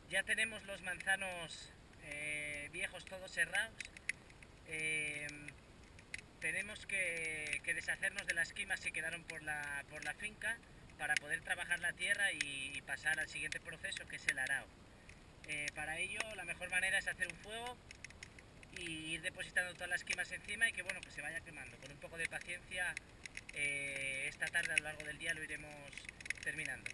Ya tenemos los manzanos viejos todos serrados. Tenemos que deshacernos de las esquimas que quedaron por la finca para poder trabajar la tierra y pasar al siguiente proceso, que es el arao. Para ello la mejor manera es hacer un fuego y ir depositando todas las esquimas encima y que bueno, pues se vaya quemando. Con un poco de paciencia esta tarde a lo largo del día lo iremos terminando.